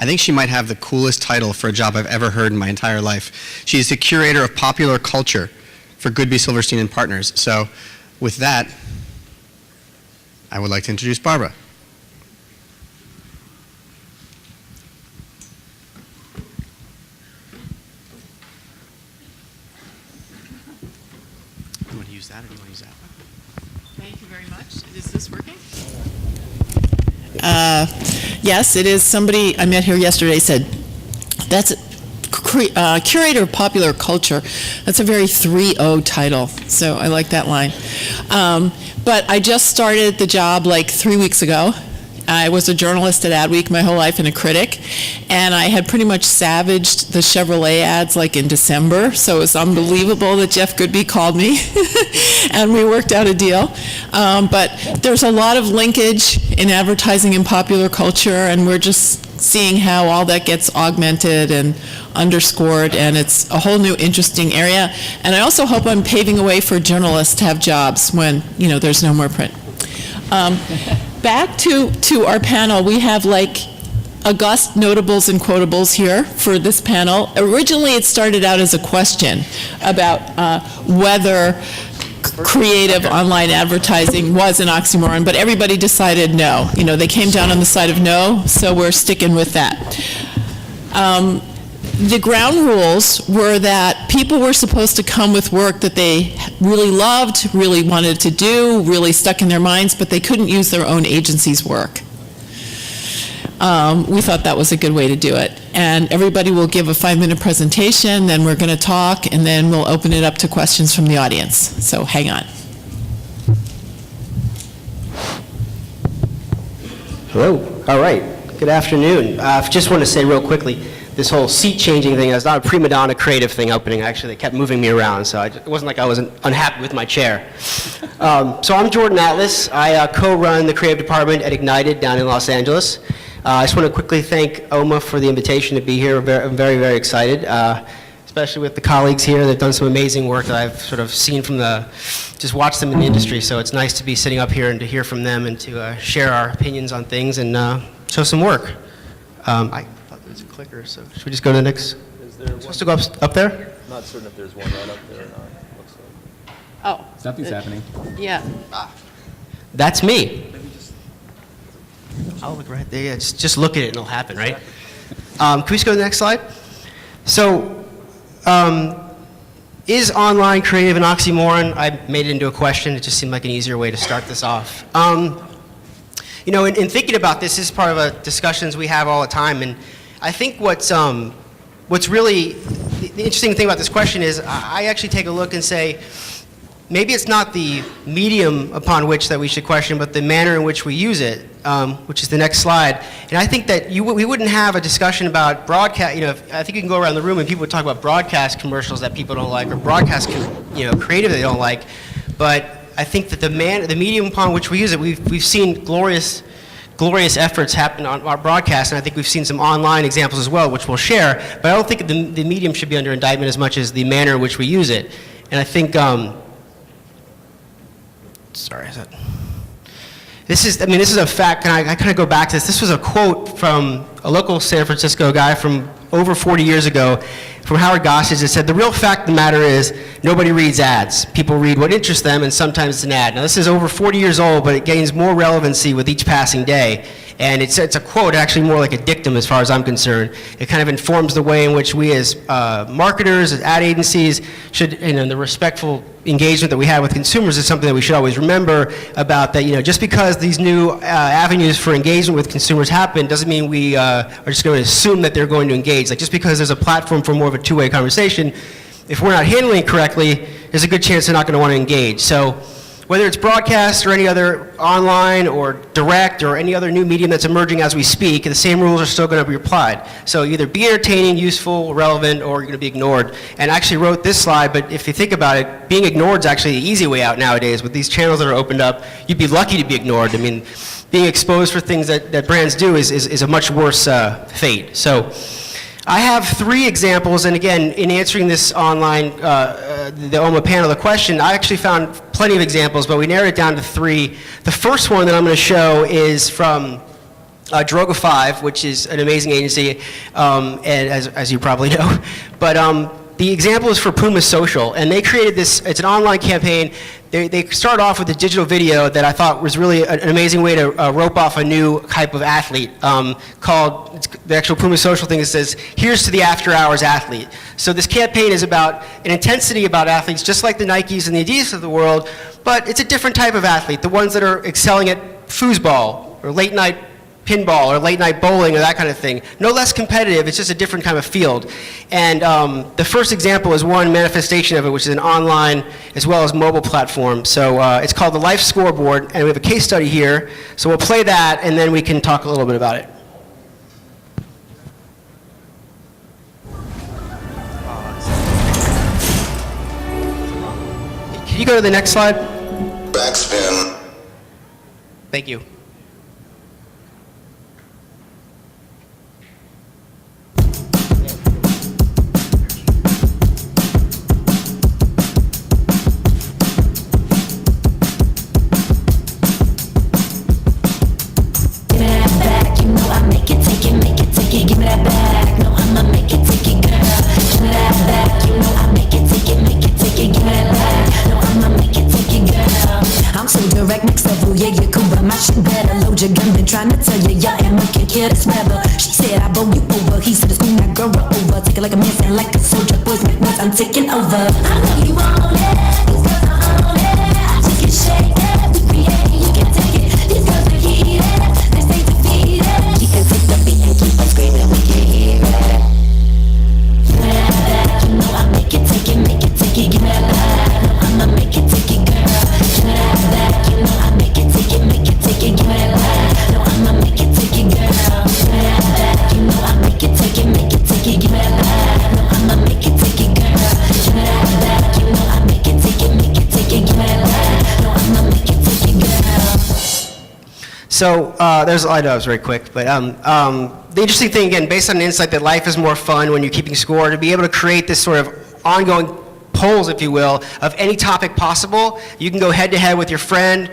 I think she might have the coolest title for a job I've ever heard in my entire life. She is the Curator of Popular Culture for Goodby, Silverstein, and Partners. So with that, I would like to introduce Barbara. You want to use that or do you want to use that? Thank you very much. Is this working? Yes, it is. Somebody I met here yesterday said, that's Curator of Popular Culture. That's a very 3-0 title, so I like that line. But I just started the job like 3 weeks ago. I was a journalist at Adweek my whole life and a critic, and I had pretty much savaged the Chevrolet ads like in December, so it was unbelievable that Jeff Goodby called me, and we worked out a deal. But there's a lot of linkage in advertising and popular culture, and we're just seeing how all that gets augmented and underscored, and it's a whole new interesting area. And I also hope I'm paving a way for journalists to have jobs when, there's no more print. Back to our panel, we have like august notables and quotables here for this panel. Originally it started out as a question about whether creative online advertising was an oxymoron, but everybody decided no. They came down on the side of no, so we're sticking with that. The ground rules were that people were supposed to come with work that they really loved, really wanted to do, really stuck in their minds, but they couldn't use their own agency's work. We thought that was a good way to do it. And everybody will give a 5-minute presentation, then we're going to talk, and then we'll open it up to questions from the audience. So hang on. Hello. All right. Good afternoon. Just want to say real quickly, this whole seat changing thing is not a prima donna creative thing opening. Actually, they kept moving me around, so it wasn't like I was unhappy with my chair. So I'm Jordan Atlas. I co-run the creative department at Ignited down in Los Angeles. I just want to quickly thank OMMA for the invitation to be here. I'm very, very excited, especially with the colleagues here. They've done some amazing work that I've sort of seen from just watched them in the industry. So it's nice to be sitting up here and to hear from them and to share our opinions on things and show some work. I thought there was a clicker, so should we just go to the next? Is there one? Supposed to go up there? I'm not certain if there's one right up there or not. Looks like. Oh. Something's happening. Yeah. That's me. I'll look right there. Yeah, just look at it and it'll happen, right? Can we just go to the next slide? So, is online creative an oxymoron? I made it into a question. It just seemed like an easier way to start this off. In thinking about this is part of a discussions we have all the time, and I think what's really the interesting thing about this question is I actually take a look and say, maybe it's not the medium upon which that we should question, but the manner in which we use it, which is the next slide. And I think that we wouldn't have a discussion about broadcast, I think you can go around the room and people would talk about broadcast commercials that people don't like, or broadcast, creative they don't like. But I think that the medium upon which we use it, we've seen glorious efforts happen on our broadcast, and I think we've seen some online examples as well, which we'll share. But I don't think the medium should be under indictment as much as the manner in which we use it. And I think, this is a fact, and I kind of go back to this. This was a quote from a local San Francisco guy from over 40 years ago, from Howard Gossage, that said, "The real fact of the matter is nobody reads ads. People read what interests them, and sometimes it's an ad." Now, this is over 40 years old, but it gains more relevancy with each passing day. And it's a quote, actually more like a dictum as far as I'm concerned. It kind of informs the way in which we as marketers, as ad agencies, should, the respectful engagement that we have with consumers is something that we should always remember about, that, just because these new avenues for engagement with consumers happen doesn't mean we are just going to assume that they're going to engage. Like, just because there's a platform for more of a two-way conversation, if we're not handling it correctly, there's a good chance they're not going to want to engage. So whether it's broadcast or any other online or direct or any other new medium that's emerging as we speak, the same rules are still going to be applied. So either be entertaining, useful, relevant, or you're going to be ignored. And I actually wrote this slide, but if you think about it, being ignored is actually the easy way out nowadays. With these channels that are opened up, you'd be lucky to be ignored. I mean, being exposed for things that brands do is a much worse fate. So I have 3 examples, and again, in answering this online, the OMMA panel, the question, I actually found plenty of examples, but we narrowed it down to 3. The first one that I'm going to show is from Droga 5, which is an amazing agency, and as you probably know. But the example is for Puma Social, and they created this, it's an online campaign. They started off with a digital video that I thought was really an amazing way to rope off a new type of athlete called, the actual Puma Social thing that says, here's to the after hours athlete. So this campaign is about an intensity about athletes, just like the Nikes and the Adidas of the world, but it's a different type of athlete, the ones that are excelling at foosball or late night pinball or late night bowling or that kind of thing. No less competitive, it's just a different kind of field. And the first example is one manifestation of it, which is an online as well as mobile platform. So it's called the Life Scoreboard, and we have a case study here. So we'll play that, and then we can talk a little bit about it. Can you go to the next slide? Backspin. Thank you. Trying to tell you, your Emma can kill this rebel. She said, I bow you over. He said, it's cool, now girl, over. Take it like a man, stand like a soldier. Boys make noise, I'm taking over. I know you want it. These girls are on it. I just get shaken. We create, you can take it. These girls are heated. They stay defeated. You can take the beat and keep on screaming. We can hear it. Give me that back. You know I make it, take it, make it, take it. Give me that back. No, I'ma make it, take it, girl. Give me that back. You know I make it, take it, make it, take it. Give me that back. I'ma make it, take it, girl. Give me that back. You know I make it, take it, make it, take it. Give me that back. No, I'ma make it, take it, girl. Give me that back. You know I make it, take it, make it, take it. Give me that back. No, I'ma make it, take it, girl. So there's, I know it was very quick, but the interesting thing, again, based on an insight that life is more fun when you're keeping score, to be able to create this sort of ongoing polls, if you will, of any topic possible. You can go head to head with your friend,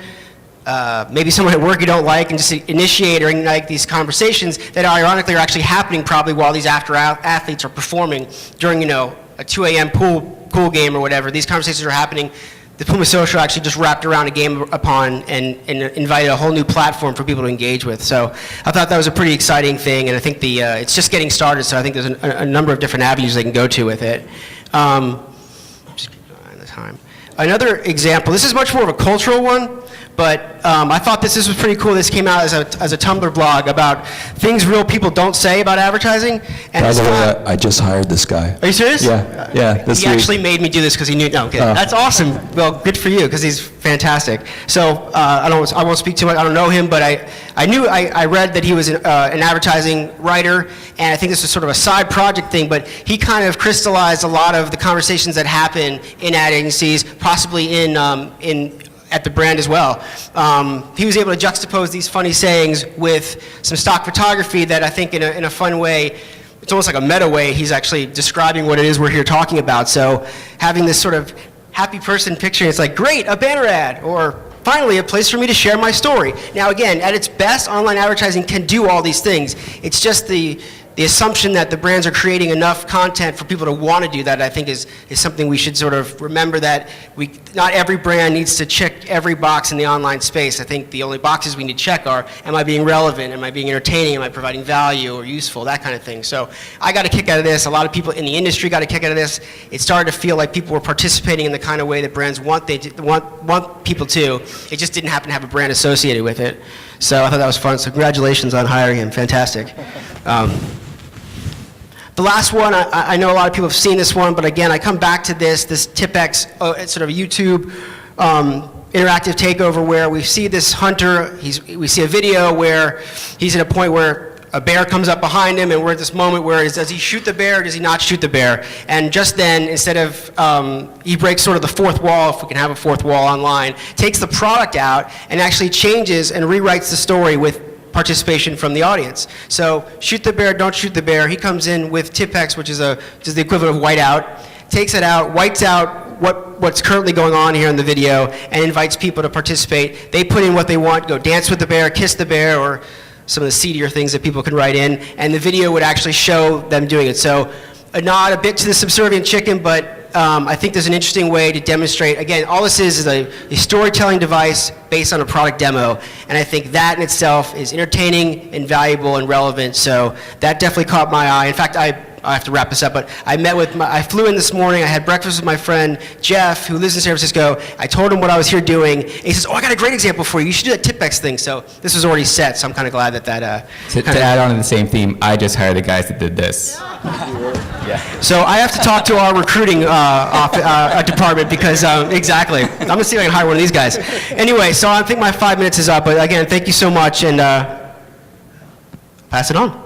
maybe someone at work you don't like, and just initiate or ignite these conversations that ironically are actually happening probably while these athletes are performing during, you know, a 2 a.m. pool game or whatever. These conversations are happening. The Puma Social actually just wrapped around a game upon and invited a whole new platform for people to engage with. So I thought that was a pretty exciting thing, and I think it's just getting started, so I think there's a number of different avenues they can go to with it. Just keep an eye on the time. Another example, this is much more of a cultural one, but I thought this was pretty cool. This came out as a Tumblr blog about things real people don't say about advertising. And by the way, I just hired this guy. Are you serious? Yeah. This he week. actually made me do this because he knew. No, okay. That's awesome. Well, good for you because he's fantastic. So I won't speak too much. I don't know him, but I read that he was an advertising writer, and I think this was sort of a side project thing. But he kind of crystallized a lot of the conversations that happen in ad agencies, possibly at the brand as well. He was able to juxtapose these funny sayings with some stock photography that I think in a fun way, it's almost like a meta way, he's actually describing what it is we're here talking about. So having this sort of happy person picture, it's like, great, a banner ad, or finally a place for me to share my story. Now again, at its best, online advertising can do all these things. It's just the assumption that the brands are creating enough content for people to want to do that, I think is something we should sort of remember, that not every brand needs to check every box in the online space. I think the only boxes we need to check are, am I being relevant? Am I being entertaining? Am I providing value or useful? That kind of thing. So I got a kick out of this. A lot of people in the industry got a kick out of this. It started to feel like people were participating in the kind of way that brands want people to. It just didn't happen to have a brand associated with it. So I thought that was fun. So congratulations on hiring him. Fantastic. The last one, I know a lot of people have seen this one, but again, I come back to this Tipex, it's sort of a YouTube interactive takeover where we see this hunter, we see a video where he's at a point where a bear comes up behind him, and we're at this moment where does he shoot the bear or does he not shoot the bear? And just then, instead of, he breaks sort of the fourth wall, if we can have a fourth wall online, takes the product out and actually changes and rewrites the story with participation from the audience. So shoot the bear, don't shoot the bear. He comes in with Tipex, which is the equivalent of whiteout, takes it out, whites out what's currently going on here in the video, and invites people to participate. They put in what they want, go dance with the bear, kiss the bear, or some of the seedier things that people can write in, and the video would actually show them doing it. So a nod a bit to the subservient chicken, but I think there's an interesting way to demonstrate. Again, all this is a storytelling device based on a product demo, and I think that in itself is entertaining and valuable and relevant. So that definitely caught my eye. In fact, I have to wrap this up, but I flew in this morning. I had breakfast with my friend Jeff, who lives in San Francisco. I told him what I was here doing, and he says, "Oh, I got a great example for you. You should do that Tipex thing." So this was already set. So I'm kind of glad that To add on to the same theme, I just hired the guys that did this. So I have to talk to our recruiting department because, exactly. I'm going to see if I can hire one of these guys. Anyway, so I think my 5 minutes is up. But again, thank you so much, and pass it on.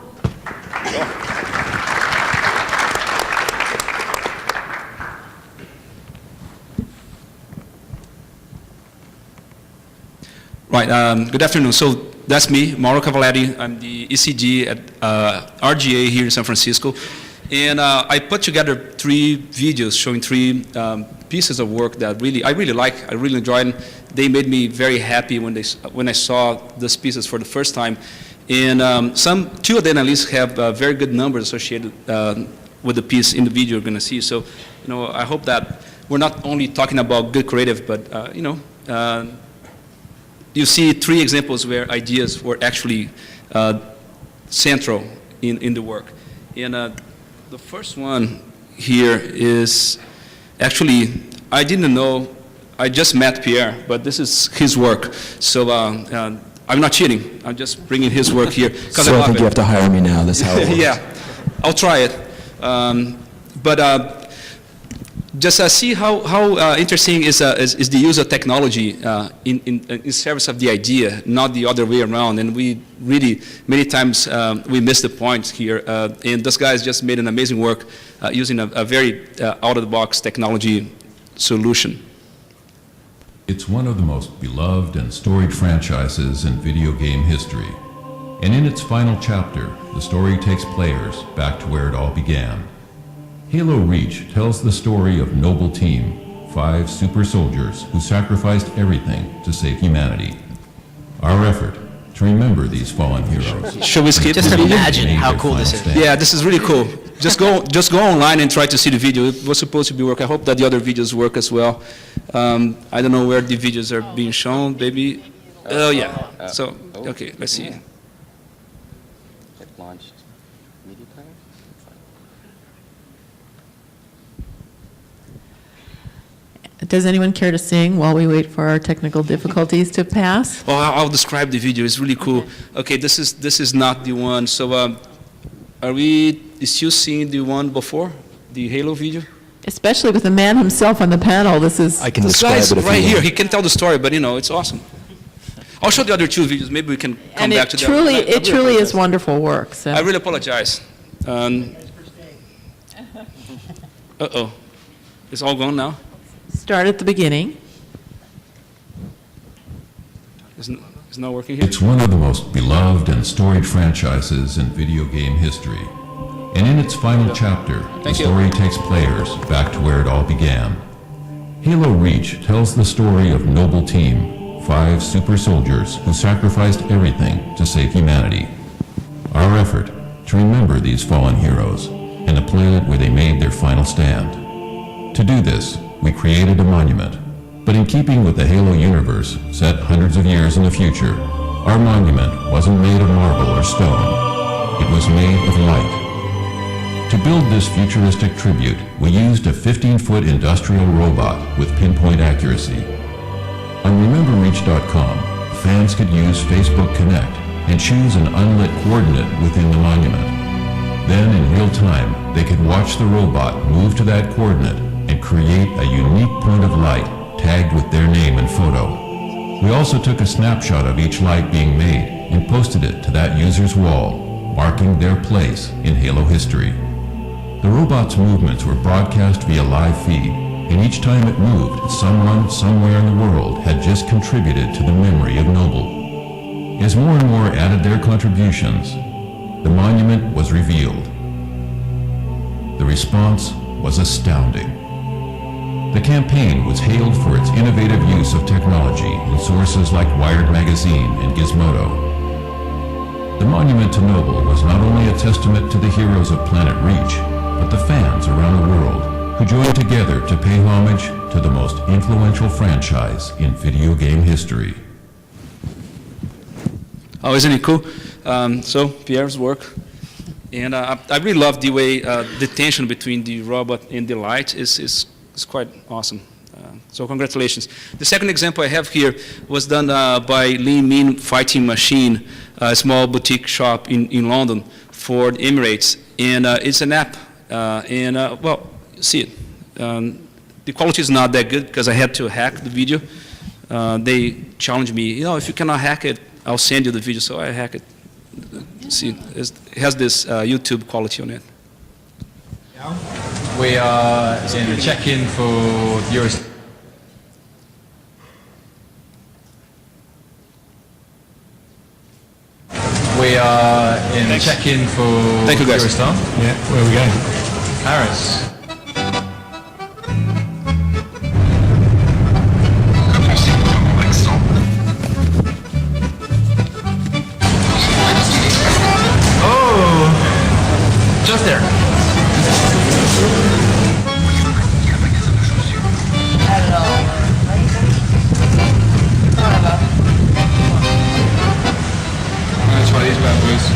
Right, good afternoon. So that's me, Mauro Cavaletti. I'm the ECG at RGA here in San Francisco. And I put together 3 videos showing 3 pieces of work that I really like, I really enjoyed. They made me very happy when I saw these pieces for the first time. And 2 of them at least have very good numbers associated with the piece in the video you're going to see. So, I hope that we're not only talking about good creative, but, you see 3 examples where ideas were actually central in the work. And the first one here is actually, I didn't know, I just met Pierre, but this is his work. So I'm not cheating, I'm just bringing his work here. So I think you have to hire me now, that's how it works. Yeah, I'll try it. Just see how interesting is the use of technology in service of the idea, not the other way around. And we really, many times, we miss the point here. And those guys just made an amazing work using a very out-of-the-box technology solution. It's one of the most beloved and storied franchises in video game history. And in its final chapter, the story takes players back to where it all began. Halo Reach tells the story of Noble Team, 5 super soldiers who sacrificed everything to save humanity. Our effort to remember these fallen heroes. Should we skip Just the video? imagine how cool this is. Yeah, this is really cool. Just go online and try to see the video. It was supposed to be work. I hope that the other videos work as well. I don't know where the videos are being shown. Maybe. Oh yeah. So okay, let's see. It launched media player? Does anyone care to sing while we wait for our technical difficulties to pass? Oh, I'll describe the video. It's really cool. Okay, this is not the one. So are we still seeing the one before, the Halo video? Especially with the man himself on the panel, this is... I can This describe guy's it if right you here. want. He can tell the story, but it's awesome. I'll show the other 2 videos. Maybe we can come And back it to truly, that. it truly is wonderful work, so... I really apologize. Uh-oh. It's all gone now? Start at the beginning. It's not working here? It's one of the most beloved and storied franchises in video game history. And in its final chapter, the Thank you. story takes players back to where it all began. Halo Reach tells the story of Noble Team, 5 super soldiers who sacrificed everything to save humanity. Our effort to remember these fallen heroes and the planet where they made their final stand. To do this, we created a monument, but in keeping with the Halo universe set hundreds of years in the future, our monument wasn't made of marble or stone. It was made of light. To build this futuristic tribute, we used a 15-foot industrial robot with pinpoint accuracy. On RememberReach.com, fans could use Facebook Connect and choose an unlit coordinate within the monument. Then, in real time, they could watch the robot move to that coordinate and create a unique point of light tagged with their name and photo. We also took a snapshot of each light being made and posted it to that user's wall, marking their place in Halo history. The robot's movements were broadcast via live feed, and each time it moved, someone somewhere in the world had just contributed to the memory of Noble. As more and more added their contributions, the monument was revealed. The response was astounding. The campaign was hailed for its innovative use of technology in sources like Wired Magazine and Gizmodo. The monument to Noble was not only a testament to the heroes of Planet Reach, but the fans around the world who joined together to pay homage to the most influential franchise in video game history. Oh, isn't it cool? So Pierre's work, and I really love the way the tension between the robot and the light is quite awesome. So congratulations. The second example I have here was done by Lean Mean Fighting Machine, a small boutique shop in London for the Emirates, and it's an app. Well, see it. The quality is not that good because I had to hack the video. They challenged me, if you cannot hack it, I'll send you the video. So I hack it. See, it has this YouTube quality on it. We are in check-in for Eurostar. We are in check-in for Thank you, guys. Eurostar. Yeah, where are we going? Paris. Oh, just there. Let's try these bad boys.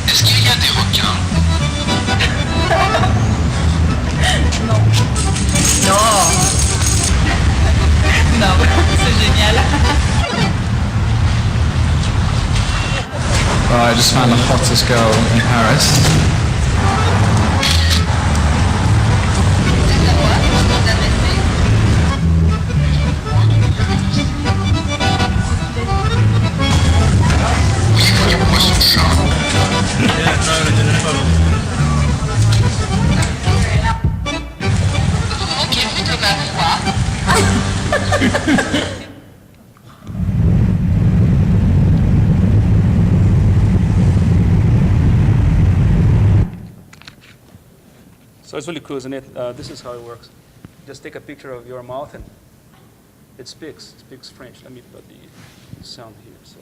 Est-ce qu'il y a des requins? Right, I just found the hottest girl in Paris. So it's really cool, isn't it? This is how it works. Just take a picture of your mouth and it speaks French. Let me put the sound here. So.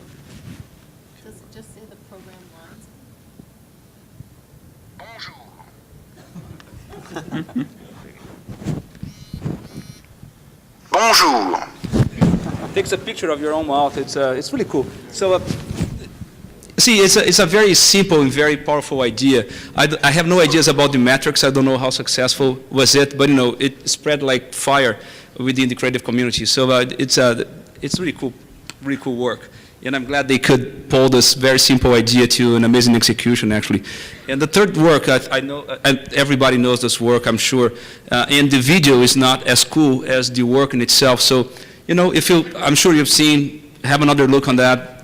Does it just say the program lines? Bonjour. Takes a picture of your own mouth. It's really cool. So, see, it's a very simple and very powerful idea. I have no ideas about the metrics. I don't know how successful was it, but it spread like fire within the creative community. So it's really cool work. And I'm glad they could pull this very simple idea to an amazing execution, actually. And the third work, I know everybody knows this work, I'm sure. And the video is not as cool as the work in itself. So, I'm sure you've seen, have another look on that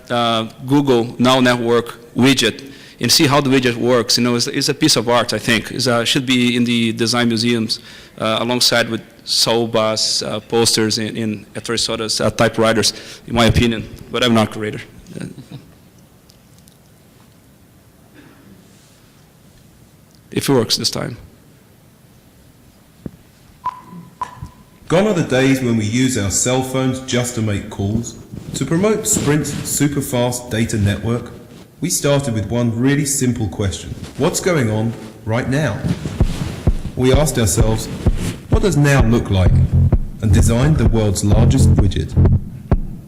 Google Now Network widget and see how the widget works. It's a piece of art, I think. It should be in the design museums alongside with Soul Bass posters and Ettore Soda's typewriters, in my opinion. But I'm not a curator. If it works this time. Gone are the days when we use our cell phones just to make calls. To promote Sprint's super-fast data network, we started with one really simple question. What's going on right now? We asked ourselves, what does now look like? And designed the world's largest widget.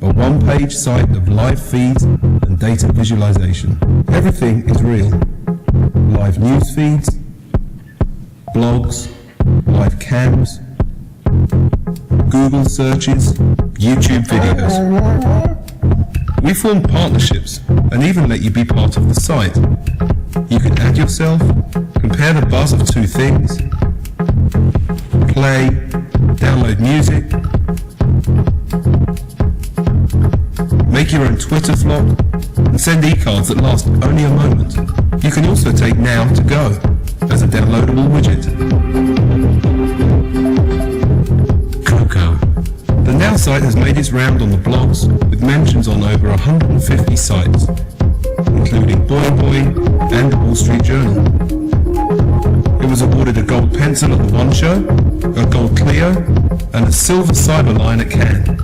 A one-page site of live feeds and data visualization. Everything is real. Live news feeds, blogs, live cams, Google searches, YouTube videos. We formed partnerships and even let you be part of the site. You can add yourself, compare the buzz of two things, play, download music, make your own Twitter flop, and send e-cards that last only a moment. You can also take Now to Go as a downloadable widget. Coco. The Now site has made its round on the blogs with mentions on over 150 sites. including Boing Boing and the Wall Street Journal. It was awarded a gold pencil at the One Show, a gold Clio, and a silver Cyberline at Cannes.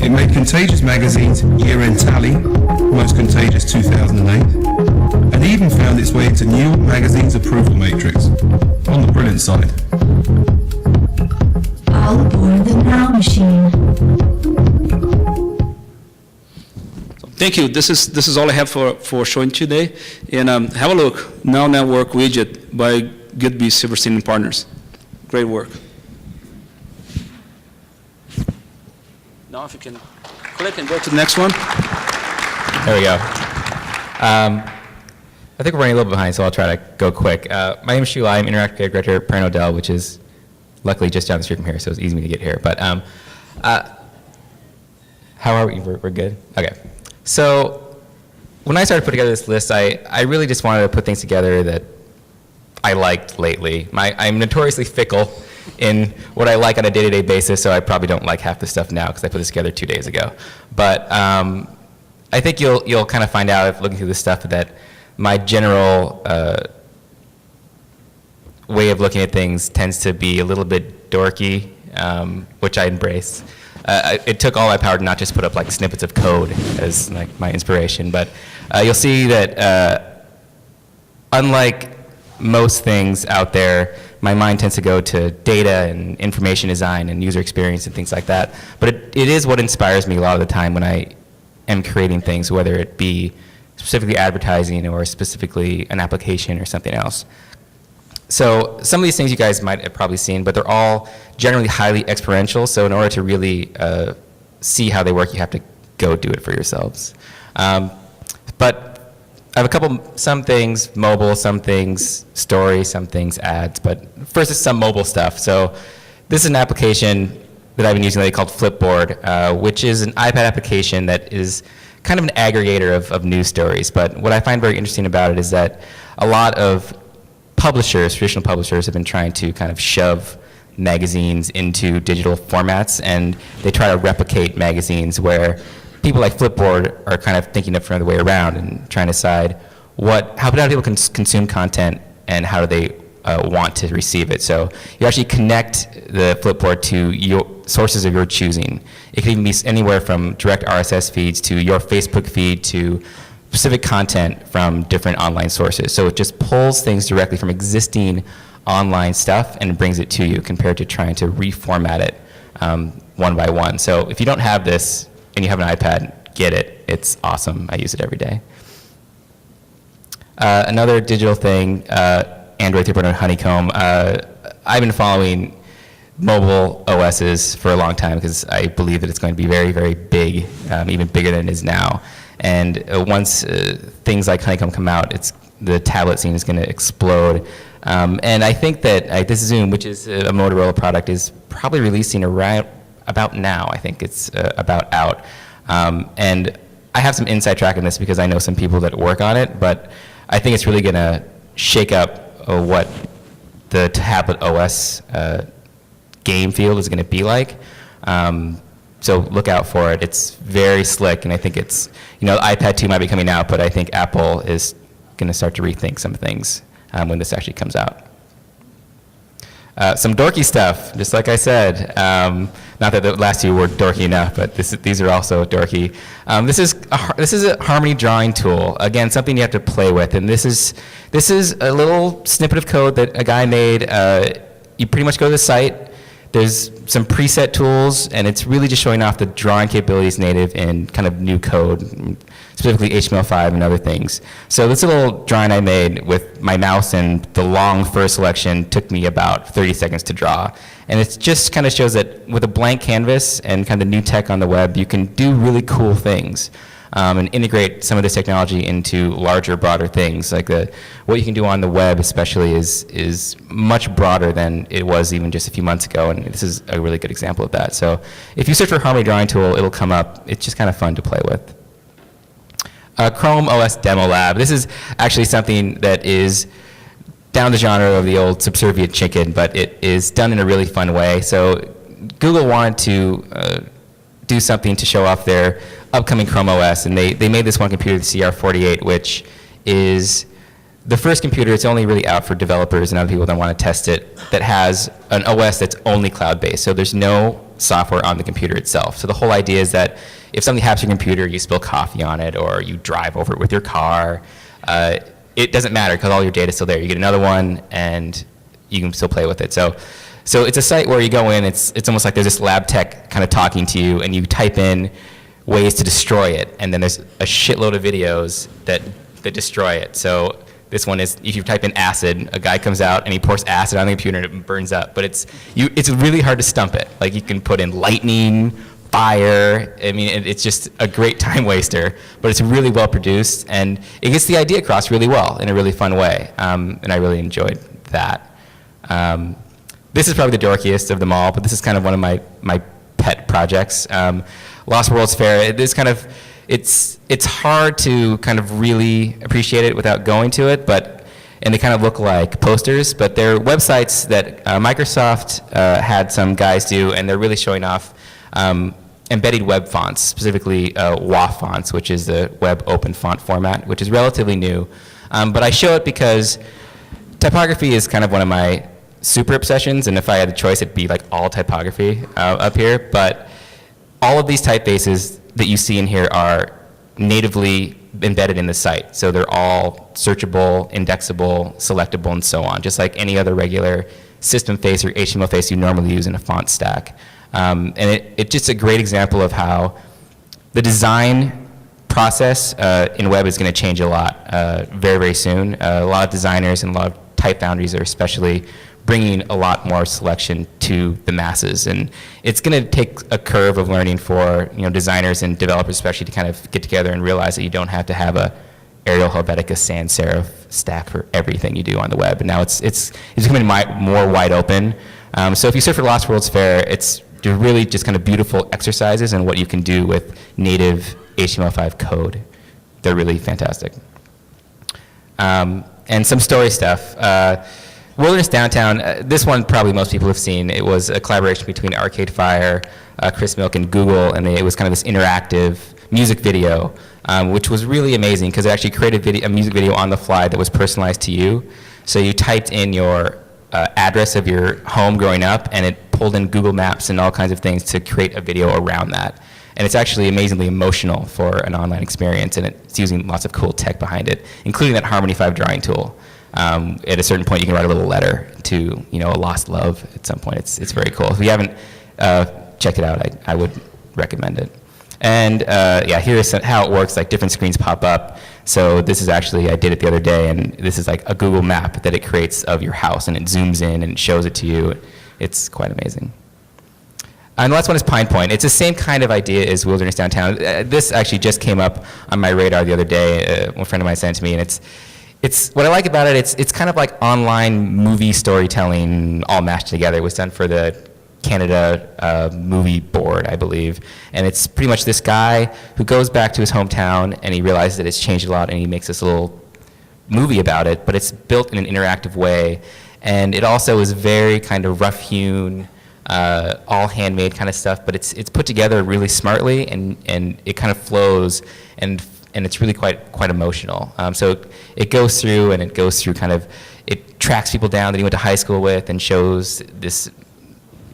It made Contagious Magazine's year-end tally, Most Contagious 2008, and even found its way into New York Magazine's approval matrix. On the brilliant side. All aboard the Now Machine. Thank you. This is all I have for showing today. And have a look, Now Network widget by Goodby, Silverstein and Partners. Great work. Now if you can click and go to the next one. There we go. I think we're running a little behind, so I'll try to go quick. My name is Shula. I'm Interactive Creative Director at Perrin Odell, which is luckily just down the street from here, so it's easy to get here. But how are we? We're good? Okay. So when I started putting together this list, I really just wanted to put things together that I liked lately. I'm notoriously fickle in what I like on a day-to-day basis, so I probably don't like half the stuff now because I put this together 2 days ago. But I think you'll kind of find out if looking through this stuff that my general way of looking at things tends to be a little bit dorky, which I embrace. It took all my power to not just put up like snippets of code as like my inspiration, but you'll see that unlike most things out there, my mind tends to go to data and information design and user experience and things like that. But it is what inspires me a lot of the time when I am creating things, whether it be specifically advertising or specifically an application or something else. So some of these things you guys might have probably seen, but they're all generally highly experiential. So in order to really see how they work, you have to go do it for yourselves. But I have some things mobile, some things story, some things ads. But first is some mobile stuff. So this is an application that I've been using lately called Flipboard, which is an iPad application that is kind of an aggregator of news stories. But what I find very interesting about it is that a lot of publishers, traditional publishers, have been trying to kind of shove magazines into digital formats, and they try to replicate magazines where people like Flipboard are kind of thinking it from the way around and trying to decide how do people consume content and how do they want to receive it. So you actually connect the Flipboard to your sources of your choosing. It can even be anywhere from direct RSS feeds to your Facebook feed to specific content from different online sources. So it just pulls things directly from existing online stuff and brings it to you compared to trying to reformat it one by one. So if you don't have this and you have an iPad, get it. It's awesome. I use it every day. Another digital thing, Android 3.0 Honeycomb. I've been following mobile OSs for a long time because I believe that it's going to be very, very big, even bigger than it is now. And once things like Honeycomb come out, the tablet scene is going to explode. And I think that this Zoom, which is a Motorola product, is probably releasing around about now. I think it's about out. And I have some inside track in this because I know some people that work on it, but I think it's really going to shake up what the tablet OS game field is going to be like. So look out for it. It's very slick, and I think it's, iPad 2 might be coming out, but I think Apple is going to start to rethink some things when this actually comes out. Some dorky stuff, just like I said. Not that the last two were dorky enough, but these are also dorky. This is a Harmony drawing tool. Again, something you have to play with, and this is a little snippet of code that a guy made. You pretty much go to the site. There's some preset tools, and it's really just showing off the drawing capabilities native in kind of new code, specifically HTML5 and other things. So this little drawing I made with my mouse and the long first selection took me about 30 seconds to draw. And it just kind of shows that with a blank canvas and kind of new tech on the web, you can do really cool things and integrate some of this technology into larger, broader things. Like what you can do on the web especially is much broader than it was even just a few months ago, and this is a really good example of that. So if you search for Harmony Drawing Tool, it'll come up. It's just kind of fun to play with. Chrome OS Demo Lab. This is actually something that is down the genre of the old subservient chicken, but it is done in a really fun way. So Google wanted to do something to show off their upcoming Chrome OS, and they made this one computer, the CR48, which is the first computer. It's only really out for developers and other people that want to test it, that has an OS that's only cloud-based. So there's no software on the computer itself. So the whole idea is that if something happens to your computer, you spill coffee on it, or you drive over it with your car, it doesn't matter because all your data is still there. You get another one, and you can still play with it. So it's a site where you go in, it's almost like there's this lab tech kind of talking to you, and you type in ways to destroy it, and then there's a shitload of videos that destroy it. So this one is, if you type in acid, a guy comes out and he pours acid on the computer and it burns up. But it's really hard to stump it. Like, you can put in lightning, fire. I mean, it's just a great time waster, but it's really well produced, and it gets the idea across really well in a really fun way, and I really enjoyed that. This is probably the dorkiest of them all, but this is kind of one of my pet projects. Lost World's Fair, it's hard to kind of really appreciate it without going to it, and they kind of look like posters, but they're websites that Microsoft had some guys do, and they're really showing off embedded web fonts, specifically WAF fonts, which is the web open font format, which is relatively new. But I show it because typography is kind of one of my super obsessions, and if I had a choice, it'd be like all typography up here. But all of these typefaces that you see in here are natively embedded in the site. So they're all searchable, indexable, selectable, and so on, just like any other regular system face or HTML face you normally use in a font stack. And it's just a great example of how the design process in web is going to change a lot very, very soon. A lot of designers and a lot of type foundries are especially bringing a lot more selection to the masses, and it's going to take a curve of learning for designers and developers especially to kind of get together and realize that you don't have to have a Arial, Helvetica, sans serif stack for everything you do on the web. And now it's becoming more wide open. So if you search for Lost World's Fair, they're really just kind of beautiful exercises in what you can do with native HTML5 code. They're really fantastic. And some story stuff. Wilderness Downtown, this one probably most people have seen. It was a collaboration between Arcade Fire, Chris Milk, and Google, and it was kind of this interactive music video, which was really amazing because it actually created a music video on the fly that was personalized to you. So you typed in your address of your home growing up, and it pulled in Google Maps and all kinds of things to create a video around that. And it's actually amazingly emotional for an online experience, and it's using lots of cool tech behind it, including that Harmony 5 drawing tool. At a certain point, you can write a little letter to a lost love at some point. It's very cool. If you haven't checked it out, I would recommend it. And yeah, here's how it works. Like, different screens pop up. So this is actually, I did it the other day, and this is like a Google map that it creates of your house, and it zooms in and it shows it to you. It's quite amazing. And the last one is Pine Point. It's the same kind of idea as Wilderness Downtown. This actually just came up on my radar the other day. A friend of mine sent it to me, and it's what I like about it. It's kind of like online movie storytelling all mashed together. It was done for the Canada movie board, I believe, and it's pretty much this guy who goes back to his hometown and he realizes that it's changed a lot, and he makes this little movie about it, but it's built in an interactive way, and it also is very kind of rough-hewn, all handmade kind of stuff, but it's put together really smartly, and it kind of flows, and it's really quite emotional. So it goes through kind of, it tracks people down that he went to high school with and shows this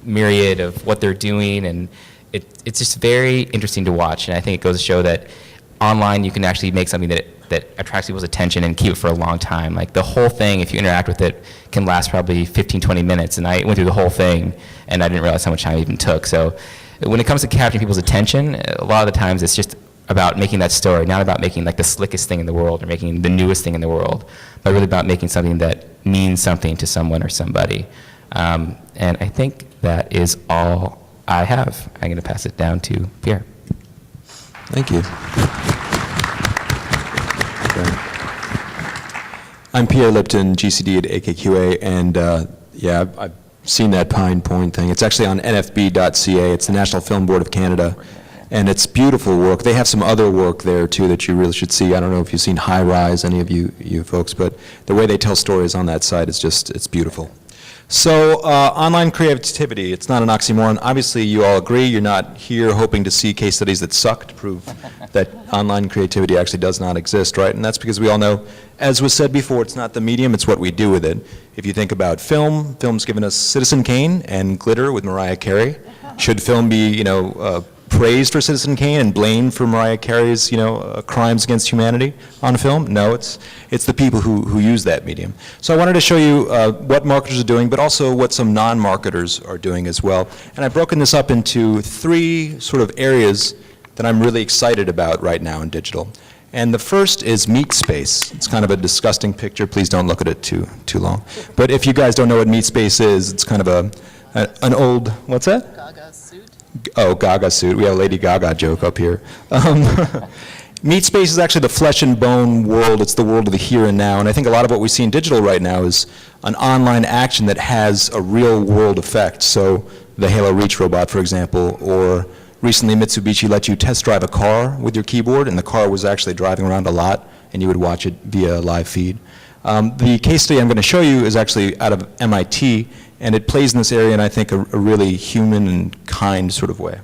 myriad of what they're doing, and it's just very interesting to watch. And I think it goes to show that online you can actually make something that attracts people's attention and keep it for a long time. Like, the whole thing, if you interact with it, can last probably 15-20 minutes, and I went through the whole thing and I didn't realize how much time it even took. So when it comes to capturing people's attention, a lot of the times it's just about making that story, not about making like the slickest thing in the world or making the newest thing in the world, but really about making something that means something to someone or somebody. And I think that is all I have. I'm going to pass it down to Pierre. Thank you. I'm Pierre Lipton, GCD at AKQA, and yeah, I've seen that Pine Point thing. It's actually on nfb.ca. It's the National Film Board of Canada, and it's beautiful work. They have some other work there too that you really should see. I don't know if you've seen High Rise, any of you folks, but the way they tell stories on that site is just, it's beautiful. So, online creativity, it's not an oxymoron. Obviously, you all agree. You're not here hoping to see case studies that suck to prove that online creativity actually does not exist, right? And that's because we all know, as was said before, it's not the medium, it's what we do with it. If you think about film, film's given us Citizen Kane and Glitter with Mariah Carey. Should film be, praised for Citizen Kane and blamed for Mariah Carey's, crimes against humanity on film? No, it's the people who use that medium. So I wanted to show you what marketers are doing, but also what some non-marketers are doing as well. And I've broken this up into 3 sort of areas that I'm really excited about right now in digital. And the first is Meat Space. It's kind of a disgusting picture. Please don't look at it too long. But if you guys don't know what Meat Space is, it's kind of an old, what's that? Gaga suit. Oh, Gaga suit. We have a Lady Gaga joke up here. Meat Space is actually the flesh and bone world. It's the world of the here and now. And I think a lot of what we see in digital right now is an online action that has a real world effect. So the Halo Reach robot, for example, or recently Mitsubishi let you test drive a car with your keyboard, and the car was actually driving around a lot, and you would watch it via live feed. The case study I'm going to show you is actually out of MIT, and it plays in this area in, I think, a really human and kind sort of way.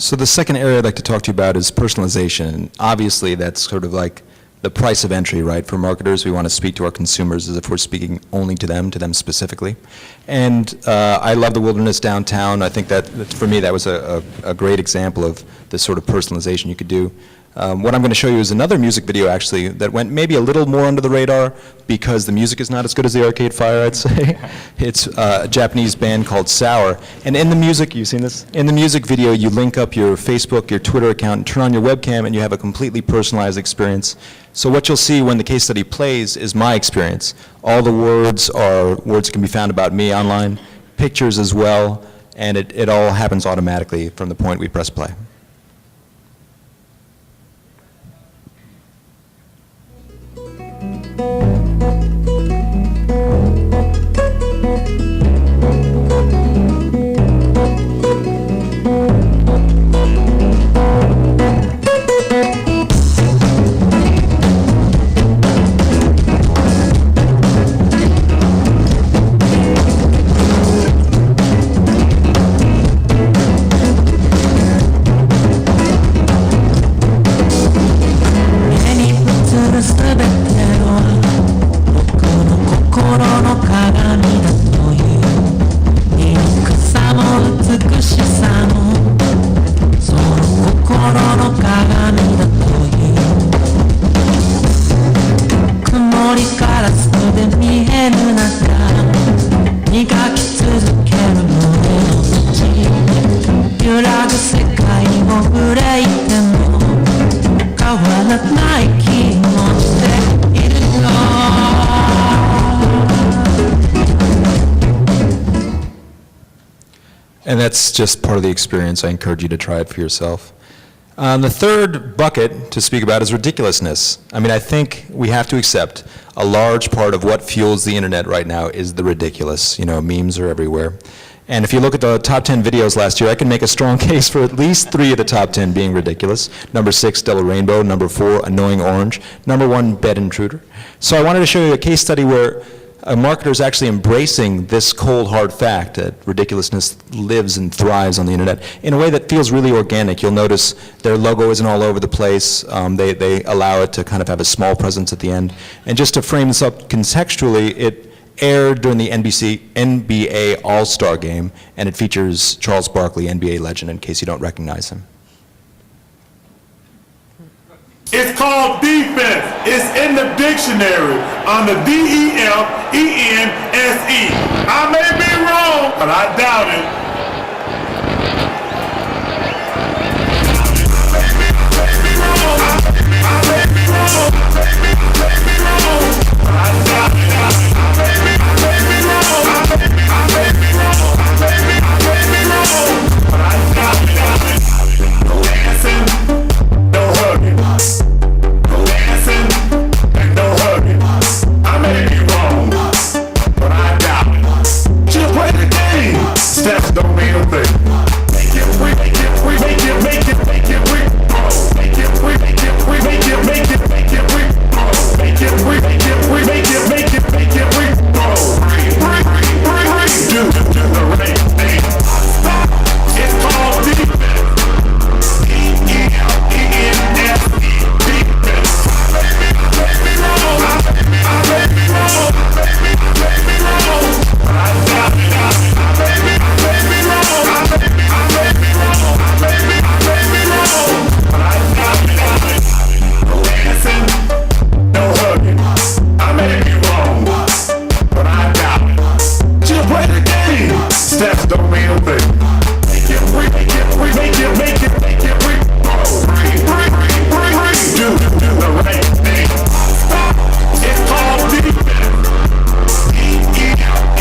So the second area I'd like to talk to you about is personalization. Obviously, that's sort of like the price of entry, right? For marketers, we want to speak to our consumers as if we're speaking only to them specifically. And I love the wilderness downtown. I think that, for me, that was a great example of the sort of personalization you could do. What I'm going to show you is another music video, actually, that went maybe a little more under the radar because the music is not as good as the Arcade Fire, I'd say. It's a Japanese band called Sour. And in the music, you've seen this? In the music video, you link up your Facebook, your Twitter account, and turn on your webcam, and you have a completely personalized experience. So what you'll see when the case study plays is my experience. All the words are words that can be found about me online, pictures as well, and it all happens automatically from the point we press play. And that's just part of the experience. I encourage you to try it for yourself. The third bucket to speak about is ridiculousness. I mean, I think we have to accept a large part of what fuels the internet right now is the ridiculous. You know, memes are everywhere. And if you look at the top 10 videos last year, I can make a strong case for at least 3 of the top 10 being ridiculous. Number 6, Stellar Rainbow. Number 4, Annoying Orange. Number 1, Bed Intruder. So I wanted to show you a case study where a marketer is actually embracing this cold, hard fact that ridiculousness lives and thrives on the internet in a way that feels really organic. You'll notice their logo isn't all over the place. They allow it to kind of have a small presence at the end. And just to frame this up contextually, it aired during the NBA All-Star Game, and it features Charles Barkley, NBA legend, in case you don't recognize him. It's called defense. It's in the dictionary under DEFENSE. I may be wrong, but I doubt it. Steps don't mean a thing. Make it, we make it, we make it, make it, make it, we grow. Make it, we make it, we make it, make it, make it, we grow. Make it, we make it, we make it, make it, make it, we grow. Do the right thing. It's called defense. D-E-F-E-N-S-E. Defense. Let me roll. I let me roll. Let me roll. I got it. Steps don't mean a thing. Make it, we make it, we make it, make it, make it, we grow. Do the right thing. It's called defense. D-E-F-E-N-S-E.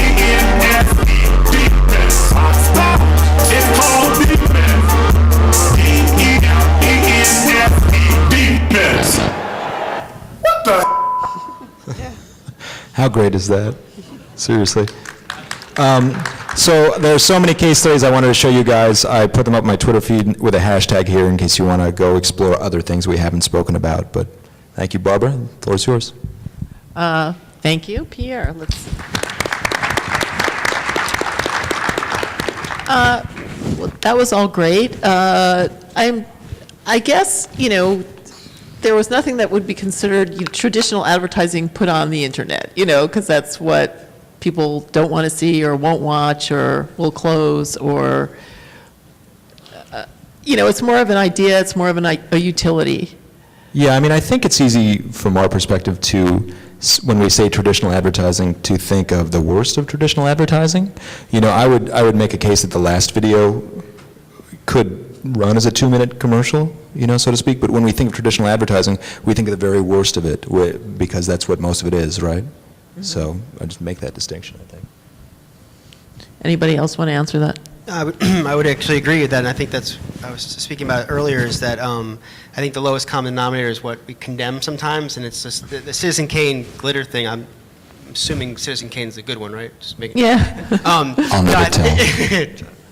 Defense. It's called defense. D-E-F-E-N-S-E. Defense. What the? How great is that? Seriously. So there are so many case studies I wanted to show you guys. I put them up on my Twitter feed with a hashtag here in case you want to go explore other things we haven't spoken about. But thank you, Barbara. The floor is yours. Thank you, Pierre. Well, that was all great. I guess, there was nothing that would be considered traditional advertising put on the internet, because that's what people don't want to see or won't watch or will close or, it's more of an idea, it's more of a utility. Yeah, I mean, I think it's easy from our perspective to, when we say traditional advertising, to think of the worst of traditional advertising. I would make a case that the last video could run as a 2-minute commercial, so to speak, but when we think of traditional advertising, we think of the very worst of it, because that's what most of it is, right? So I just make that distinction, I think. Anybody else want to answer that? I would actually agree with that, and I think that's, I was speaking about it earlier, is that I think the lowest common denominator is what we condemn sometimes, and it's just the Citizen Kane glitter thing. I'm assuming Citizen Kane's a good one, right? Just making I'll never tell.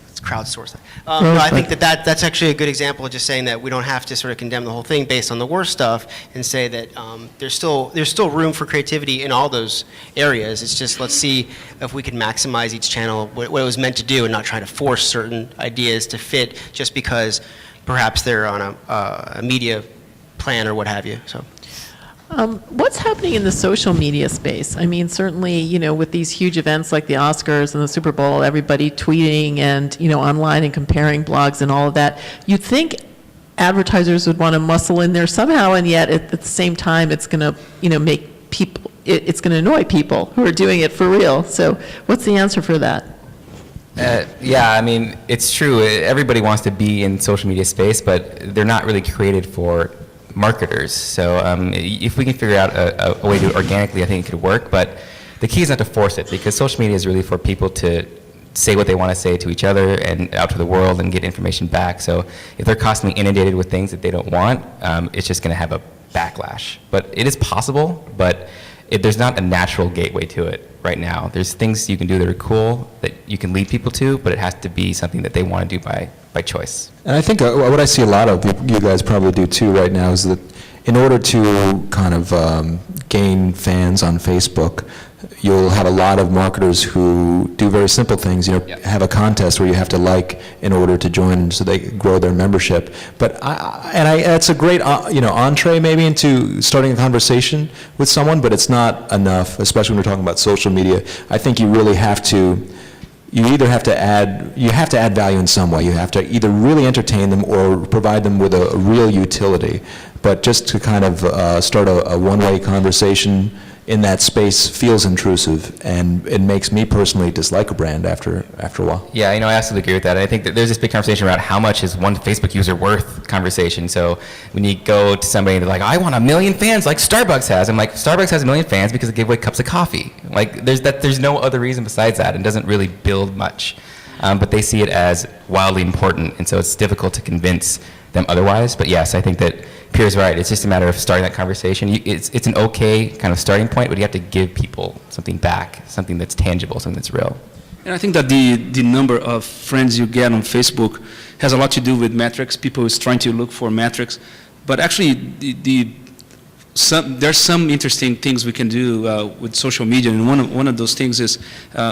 It's crowdsourced. No, I think that's actually a good example of just saying that we don't have to sort of condemn the whole thing based on the worst stuff, and say that there's still room for creativity in all those areas. It's just, let's see if we can maximize each channel, what it was meant to do, and not try to force certain ideas to fit just because perhaps they're on a media plan or what have you. So. What's happening in the social media space? I mean, certainly, with these huge events like the Oscars and the Super Bowl, everybody tweeting and, online and comparing blogs and all of that, you'd think advertisers would want to muscle in there somehow, and yet at the same time, it's going to, make people, it's going to annoy people who are doing it for real. So what's the answer for that? Yeah, I mean, it's true. Everybody wants to be in social media space, but they're not really created for marketers. So if we can figure out a way to organically, I think it could work. But the key is not to force it, because social media is really for people to say what they want to say to each other and out to the world and get information back. So if they're constantly inundated with things that they don't want, it's just going to have a backlash. But it is possible, but there's not a natural gateway to it right now. There's things you can do that are cool that you can lead people to, but it has to be something that they want to do by choice. And I think what I see a lot of, you guys probably do too right now, is that in order to kind of gain fans on Facebook, you'll have a lot of marketers who do very simple things, have a contest where you have to like in order to join so they grow their membership. But that's a great, entree maybe into starting a conversation with someone, but it's not enough, especially when we're talking about social media. I think you really have to, you have to add value in some way. You have to either really entertain them or provide them with a real utility. But just to kind of start a one-way conversation in that space feels intrusive, and it makes me personally dislike a brand after a while. Yeah, I absolutely agree with that. And I think that there's this big conversation around how much is one Facebook user worth conversation. So when you go to somebody and they're like, I want 1 million fans like Starbucks has. I'm like, Starbucks has 1 million fans because they give away cups of coffee. Like, there's no other reason besides that, and doesn't really build much. But they see it as wildly important, and so it's difficult to convince them otherwise. But yes, I think that Pierre's right. It's just a matter of starting that conversation. It's an okay kind of starting point, but you have to give people something back, something that's tangible, something that's real. And I think that the number of friends you get on Facebook has a lot to do with metrics. People is trying to look for metrics, but actually there's some interesting things we can do with social media, and one of those things is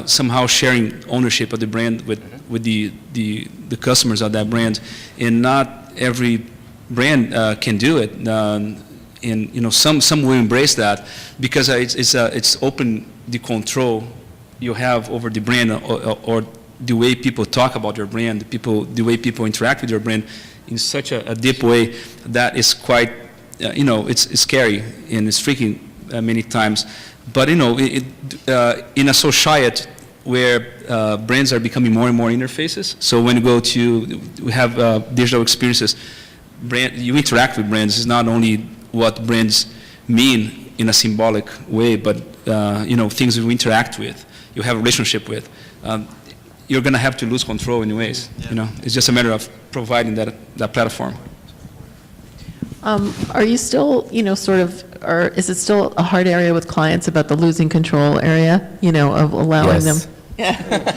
somehow sharing ownership of the brand with the customers of that brand, and not every brand can do it, and some will embrace that because it's open the control you have over the brand, or the way people talk about your brand, the way people interact with your brand in such a deep way that is quite, it's scary and it's freaking many times. But in a society where brands are becoming more and more interfaces, so when you go to, we have digital experiences, you interact with brands. It's not only what brands mean in a symbolic way, but things you interact with, you have a relationship with. You're going to have to lose control anyways. Yeah. It's just a matter of providing that platform. Are you still, or is it still a hard area with clients about the losing control area, of allowing them? Yeah.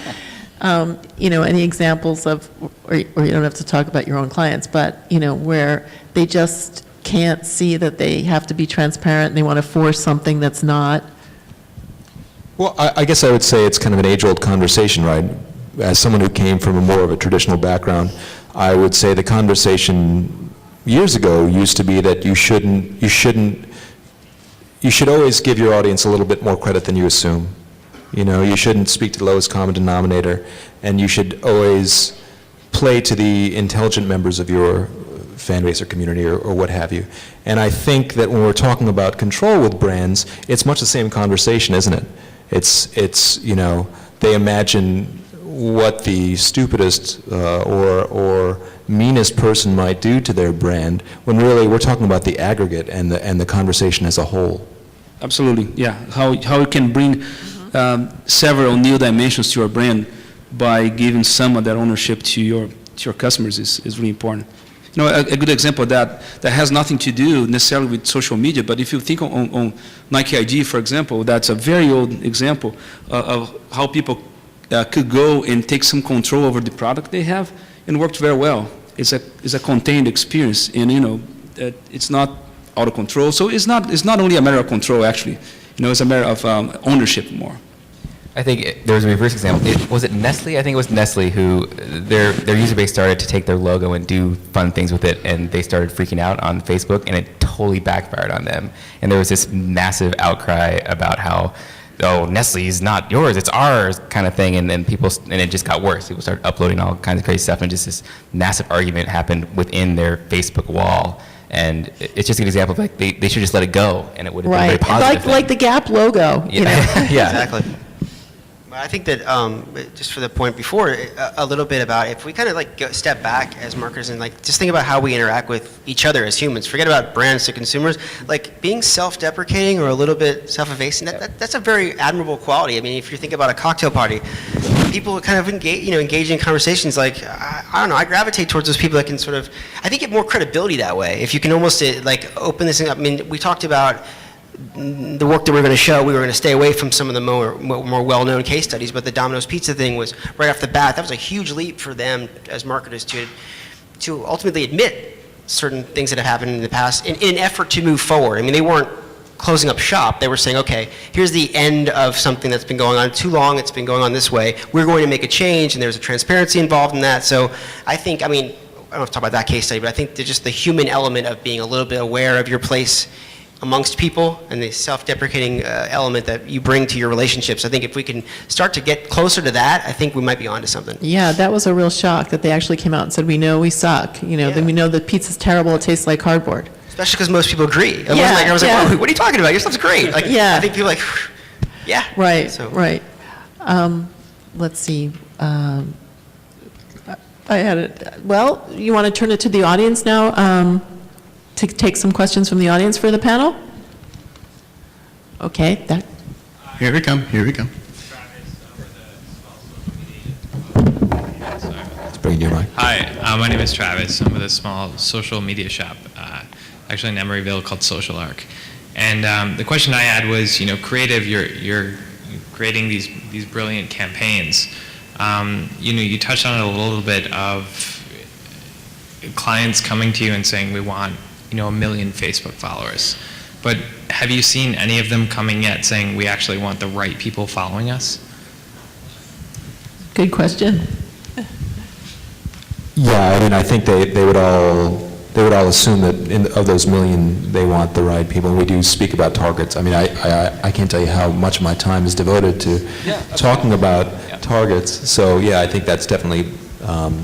Any examples of, or you don't have to talk about your own clients, but, where they just can't see that they have to be transparent and they want to force something that's not? Well, I guess I would say it's kind of an age-old conversation, right? As someone who came from more of a traditional background, I would say the conversation years ago used to be that you should always give your audience a little bit more credit than you assume. You shouldn't speak to the lowest common denominator, and you should always play to the intelligent members of your fan base or community or what have you. And I think that when we're talking about control with brands, it's much the same conversation, isn't it? It's they imagine what the stupidest or meanest person might do to their brand, when really we're talking about the aggregate and the conversation as a whole. Absolutely, yeah. How you can bring several new dimensions to your brand by giving some of that ownership to your customers is really important. A good example of that has nothing to do necessarily with social media, but if you think on Nike IG, for example, that's a very old example of how people could go and take some control over the product they have, and worked very well. It's a contained experience, and it's not out of control. So it's not only a matter of control, actually. It's a matter of ownership more. I think there was a reverse example. Was it Nestle? I think it was Nestle who their user base started to take their logo and do fun things with it, and they started freaking out on Facebook, and it totally backfired on them. And there was this massive outcry about how, Nestle is not yours, it's ours, kind of thing. And then and it just got worse. People started uploading all kinds of crazy stuff, and just this massive argument happened within their Facebook wall. And it's just an example of they should just let it go, and it would have been a very positive thing. Like the Gap logo. Yeah. Yeah. Exactly. I think that just for the point before, a little bit about if we kind of step back as marketers and just think about how we interact with each other as humans. Forget about brands to consumers. Being self-deprecating or a little bit self-effacing, that's a very admirable quality. I mean, if you think about a cocktail party, people kind of engage in conversations I don't know. I gravitate towards those people that can sort of, I think, get more credibility that way. If you can almost open this thing up. I mean, we talked about the work that we're going to show. We were going to stay away from some of the more well-known case studies, but the Domino's Pizza thing was right off the bat. That was a huge leap for them as marketers to ultimately admit certain things that have happened in the past in an effort to move forward. I mean, they weren't closing up shop. They were saying, okay, here's the end of something that's been going on too long, it's been going on this way, we're going to make a change, and there's a transparency involved in that. So I think, I mean, I don't have to talk about that case study, but I think just the human element of being a little bit aware of your place amongst people and the self-deprecating element that you bring to your relationships. I think if we can start to get closer to that, I think we might be onto something. Yeah, that was a real shock that they actually came out and said, we know we suck. You know, then we know that pizza's terrible, it tastes like cardboard. Especially because most people agree. It wasn't Yeah, like, I was yeah. like, oh, what are you talking about? Your stuff's great. Like, Yeah. I think people are like, yeah. Right, So- right. Let's see. I had it, well, you want to turn it to the audience now to take some questions from the audience for the panel? Okay, that. Here we come, here we come. Let's bring you mic. Hi, my name is Travis. I'm with a small social media shop, actually in Emeryville, called Social Arc. And the question I had was, you know, creative. You're creating these brilliant campaigns. You know, you touched on it a little bit of clients coming to you and saying, we want, you know, 1 million Facebook followers. But have you seen any of them coming yet saying, we actually want the right people following us? Good question. Yeah, I mean, I think they would all assume that of those 1 million, they want the right people. And we do speak about targets. I mean, I can't tell you how much of my time is devoted to talking about targets. So yeah, I think that's definitely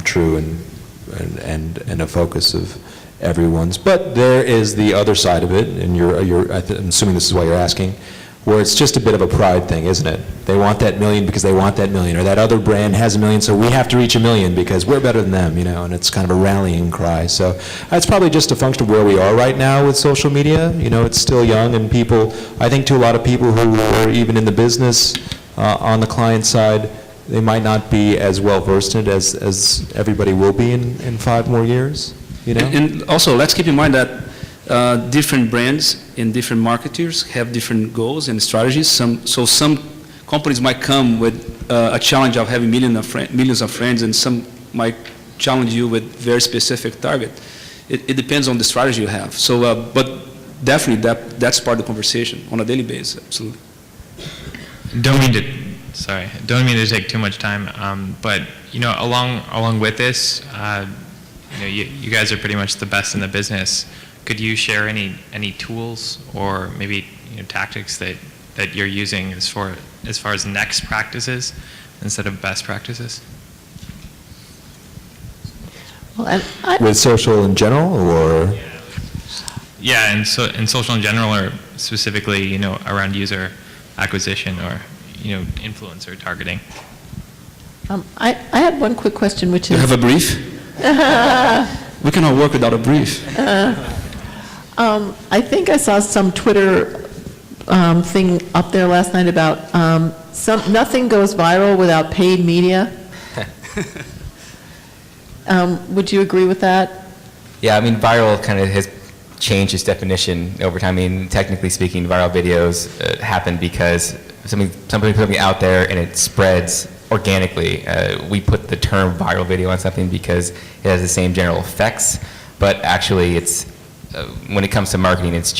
true and a focus of everyone's. But there is the other side of it, and I'm assuming this is why you're asking, where it's just a bit of a pride thing, isn't it? They want that 1 million because they want that 1 million, or that other brand has 1 million, so we have to reach 1 million because we're better than them, you know, and it's kind of a rallying cry. So that's probably just a function of where we are right now with social media. You know, it's still young, and people, I think to a lot of people who are even in the business on the client side, they might not be as well versed in it as everybody will be in 5 more years, you know? And also, let's keep in mind that different brands and different marketers have different goals and strategies. Some companies might come with a challenge of having millions of friends, and some might challenge you with very specific target. It depends on the strategy you have. So, but definitely that's part of the conversation on a daily basis. Absolutely. Don't mean to take too much time, but you know, along with this, you know, you guys are pretty much the best in the business. Could you share any tools or maybe, you know, tactics that you're using as far as next practices instead of best practices? Well, With social in general, or? Yeah, and so in social in general, or specifically, you know, around user acquisition or, you know, influencer targeting. I had one quick question, which You is. have a brief? We cannot work without a brief. I think I saw some Twitter thing up there last night about nothing goes viral without paid media. Would you agree with that? Yeah, I mean, viral kind of has changed its definition over time. I mean, technically speaking, viral videos happen because somebody put something out there and it spreads organically. We put the term viral video on something because it has the same general effects, but actually it's, when it comes to marketing, it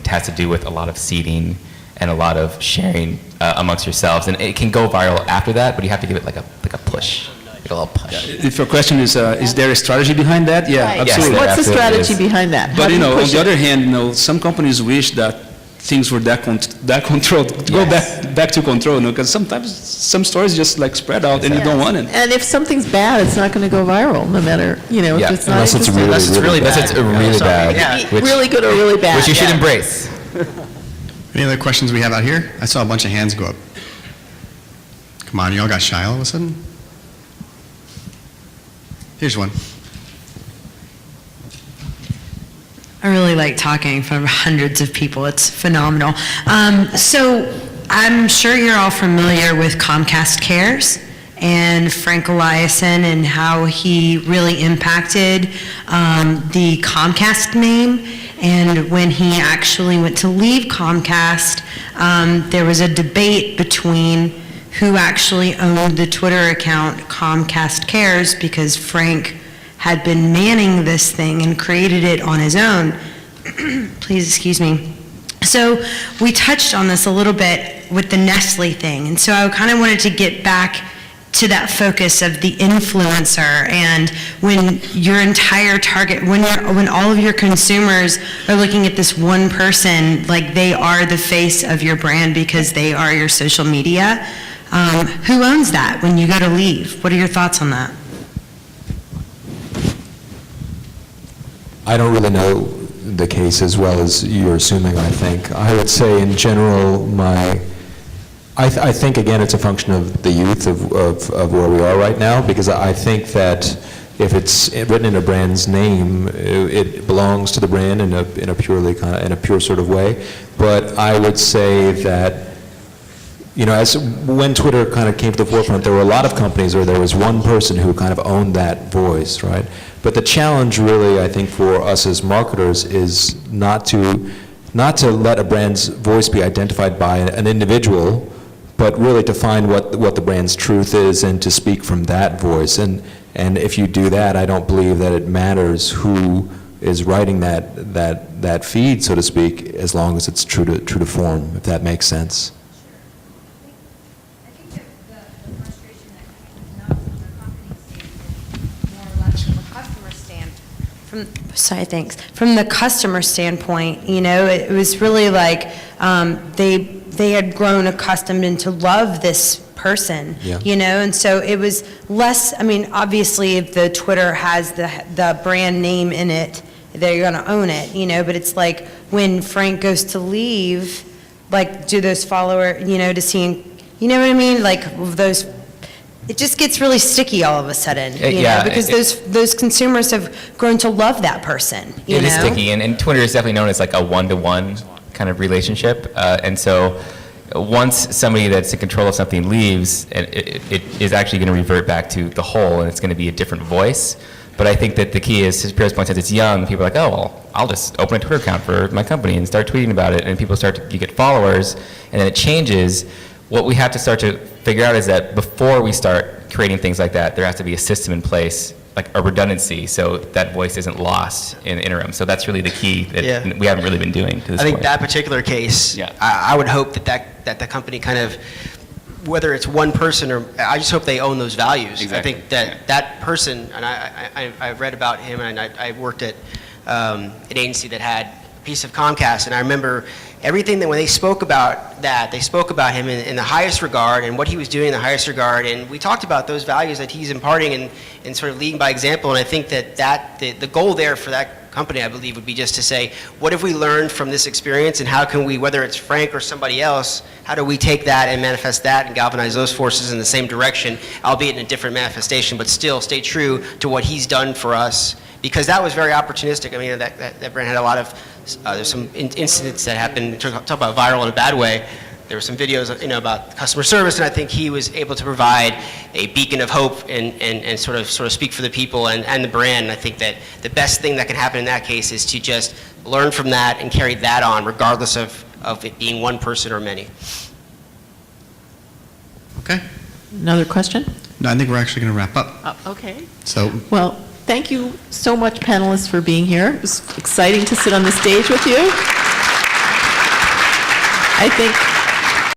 has to do with a lot of seeding and a lot of sharing amongst yourselves. And it can go viral after that, but you have to give it like a push. Like a little push. If your question is there a strategy behind that? Yeah, Right. absolutely. What's the absolutely strategy is. behind that? How But do you know, on push the it? other hand, you know, some companies wish that things were that controlled. Go back to control, you know, because sometimes some stories just like spread out and you don't want it. And if something's bad, it's not going to go viral, no matter, you know, Yeah, if it's not unless it's interesting. Unless it's really bad. Unless it's really bad. Yeah. Which- Really good or really bad. Which you should yeah. embrace. Any other questions we have out here? I saw a bunch of hands go up. Come on, you all got shy all of a sudden? Here's one. I really like talking in front of hundreds of people. It's phenomenal. So I'm sure you're all familiar with Comcast Cares and Frank Eliason and how he really impacted the Comcast name. And when he actually went to leave Comcast, there was a debate between who actually owned the Twitter account Comcast Cares, because Frank had been manning this thing and created it on his own. Please excuse me. So we touched on this a little bit with the Nestle thing, and so I kind of wanted to get back to that focus of the influencer, and when your entire target, when all of your consumers are looking at this one person, like they are the face of your brand because they are your social media, who owns that when you go to leave? What are your thoughts on that? I don't really know the case as well as you're assuming, I think. I would say in general, I think, again, it's a function of the youth of where we are right now, because I think that if it's written in a brand's name, it belongs to the brand in a pure sort of way. But I would say that, you know, as when Twitter kind of came to the forefront, there were a lot of companies where there was one person who kind of owned that voice, right? But the challenge really, I think, for us as marketers is not to let a brand's voice be identified by an individual, but really to find what the brand's truth is and to speak from that voice. And if you do that, I don't believe that it matters who is writing that feed, so to speak, as long as it's true to form, if that makes sense. From the customer standpoint, you know, it was really like they had grown accustomed and to love this person, you know, and so it was less, I mean, obviously if the Twitter has the brand name in it, they're going to own it, you know, but it's like when Frank goes to leave, like, do those followers, you know, does he, you know what I mean? Like those, it just gets really sticky all of a sudden, you know, because those consumers have grown to love that person, you know? It is sticky, and Twitter is definitely known as like a one-to-one kind of relationship, and so once somebody that's in control of something leaves, it is actually going to revert back to the whole, and it's going to be a different voice. But I think that the key is, to Pierre's point, since it's young, people are like, oh, well, I'll just open a Twitter account for my company and start tweeting about it, and people you get followers, and then it changes. What we have to start to figure out is that before we start creating things like that, there has to be a system in place, like a redundancy, so that voice isn't lost in the interim. So that's really the key that we haven't really been doing to this point. I think that particular case, I would hope that the company kind of, whether it's one person or, I just hope they own those values. Exactly. I think that person, and I've read about him, and I worked at an agency that had a piece of Comcast, and I remember everything that when they spoke about that, they spoke about him in the highest regard and what he was doing in the highest regard, and we talked about those values that he's imparting and sort of leading by example, and I think that the goal there for that company, I believe, would be just to say, what have we learned from this experience, and how can we, whether it's Frank or somebody else, how do we take that and manifest that and galvanize those forces in the same direction, albeit in a different manifestation, but still stay true to what he's done for us, because that was very opportunistic. I mean, that brand had a lot of, there's some incidents that happened, talk about viral in a bad way. There were some videos, you know, about customer service, and I think he was able to provide a beacon of hope and sort of speak for the people and the brand. And I think that the best thing that can happen in that case is to just learn from that and carry that on, regardless of it being one person or many. Okay. Another question? No, I think we're actually going to wrap up. Okay. So, Well, thank you so much, panelists, for being here. It was exciting to sit on the stage with you. I think